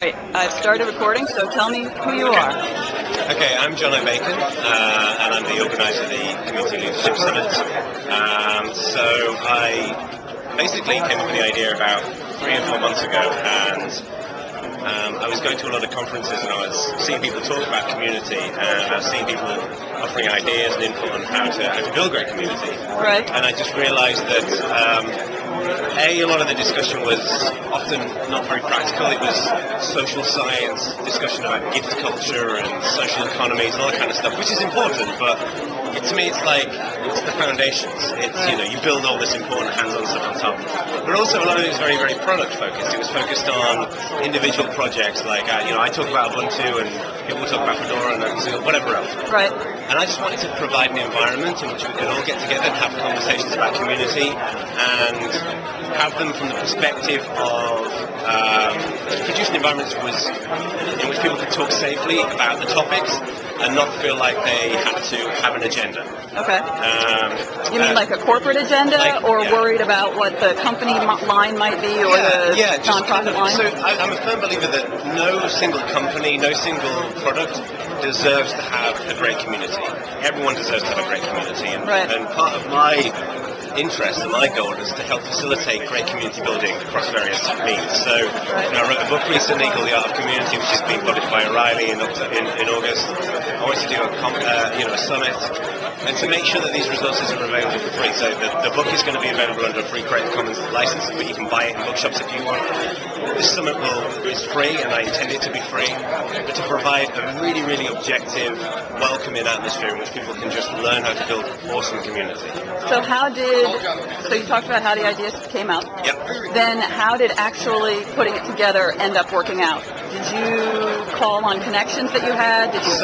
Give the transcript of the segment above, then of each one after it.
Right, I've started recording, so tell me who you are. Okay, I'm Jono Bacon, and I'm the organizer of the Community Leadership Summit. So I basically came up with the idea about 3 or 4 months ago, and I was going to a lot of conferences and I was seeing people talk about community, and I was seeing people offering ideas and input on how to build great community. Right. And I just realized that a lot of the discussion was often not very practical. It was social science, discussion about gift culture and social economies and all that kind of stuff, which is important, but to me it's the foundations. You build all this important hands-on stuff on top. But also a lot of it was very, very product focused. It was focused on individual projects, like I talk about Ubuntu and people talk about Fedora and OpenShield, whatever else. Right. And I just wanted to provide an environment in which we could all get together and have conversations about community and have them from the perspective of producing environments in which people could talk safely about the topics and not feel like they had to have an agenda. Okay. You mean like a corporate agenda, or worried about what the company line might be, or the nonprofit line? So I'm a firm believer that no single company, no single product deserves to have a great community. Everyone deserves to have a great community, and part of my interest and my goal is to help facilitate great community building across various means. So I wrote a book recently called The Art of Community, which is being published by O'Reilly in August. I wanted to do a summit and to make sure that these resources are available for free. So the book is going to be available under a free Creative Commons license, but you can buy it in bookshops if you want. This summit is free, and I intend it to be free, but to provide a really, really objective, welcoming atmosphere in which people can just learn how to build awesome community. So you talked about how the ideas came out. Yep. Then how did actually putting it together end up working out? Did you call on connections that you had? Did you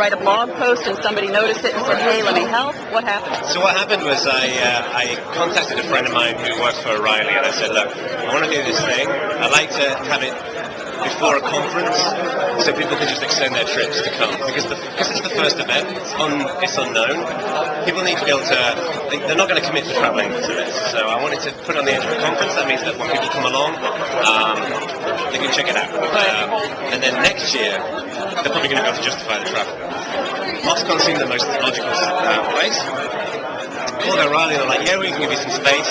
write a blog post and somebody noticed it and said, hey, let me help? What happened? So what happened was I contacted a friend of mine who works for O'Reilly, and I said, look, I want to do this thing. I'd like to have it before a conference so people can just extend their trips to come, because it's the first event, it's unknown. People need to be able to, they're not going to commit to traveling to this, so I wanted to put it on the edge of a conference. That means that when people come along, they can check it out. And then next year, they're probably going to be able to justify the travel. Moscone seemed the most logical place. I called O'Reilly and they're like, yeah, we can give you some space.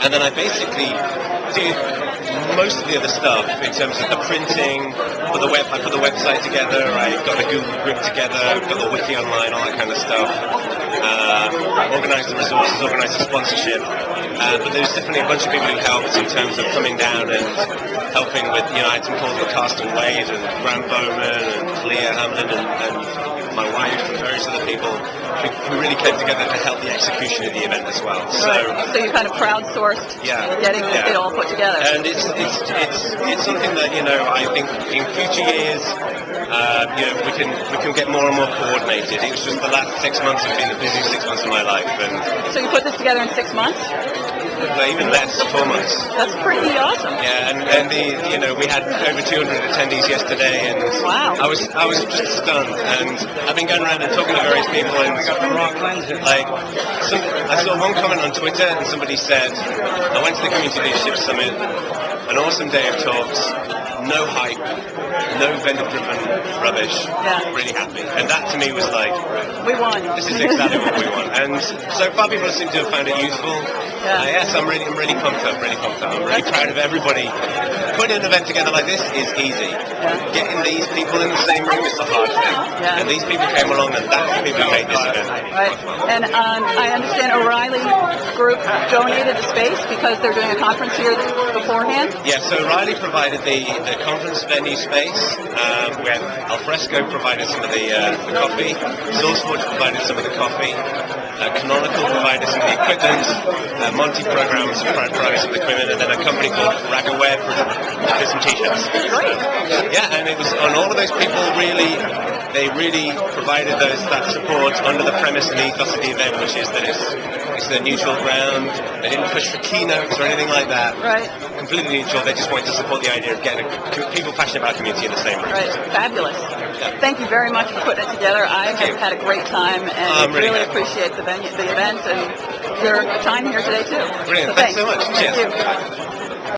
And then I basically did most of the other stuff in terms of the printing. I put the website together, I got the Google group together, got the wiki online, all that kind of stuff. Organised the resources, organised the sponsorship. But there's definitely a bunch of people who helped in terms of coming down and helping with, I had some calls with Carsten Wade and Grant Bowman and Leah Hamlin and my wife and various other people who really came together to help the execution of the event as well. So you kind of crowdsourced getting it all put together. And it's something that I think in future years we can get more and more coordinated. It was just the last 6 months have been the busiest 6 months of my life. And so you put this together in 6 months? Even less, 4 months. That's pretty awesome. Yeah, and we had over 200 attendees yesterday, and wow. I was just stunned. And I've been going around and talking to various people, and I saw one comment on Twitter, and somebody said, I went to the Community Leadership Summit, an awesome day of talks, no hype, no vendor-driven rubbish, really happy. And that to me was like, we won. This is exactly what we want. And so far people seem to have found it useful. Yes, I'm really pumped up, I'm really proud of everybody. Putting an event together like this is easy. Getting these people in the same room is the hard thing. And these people came along, and that's the people who made this event. Right. And I understand O'Reilly Group donated the space because they're doing a conference here beforehand? Yeah, so O'Reilly provided the conference venue space. Where Alfresco provided some of the coffee. SourceForge provided some of the coffee. Canonical provided some of the equipment. Monty Programs provided some of the equipment, and then a company called Ragaware did some t-shirts. Great. Yeah, and it was on all of those people they really provided that support under the premise and ethos of the event, which is that it's the neutral ground. They didn't push for keynotes or anything like that. Right. Completely neutral. They just wanted to support the idea of getting people passionate about community in the same room. Right. Fabulous. Yeah. Thank you very much for putting it together. I have had a great time, and really appreciate the event and your time here today too. Brilliant. So thanks so much. Cheers. Thank you.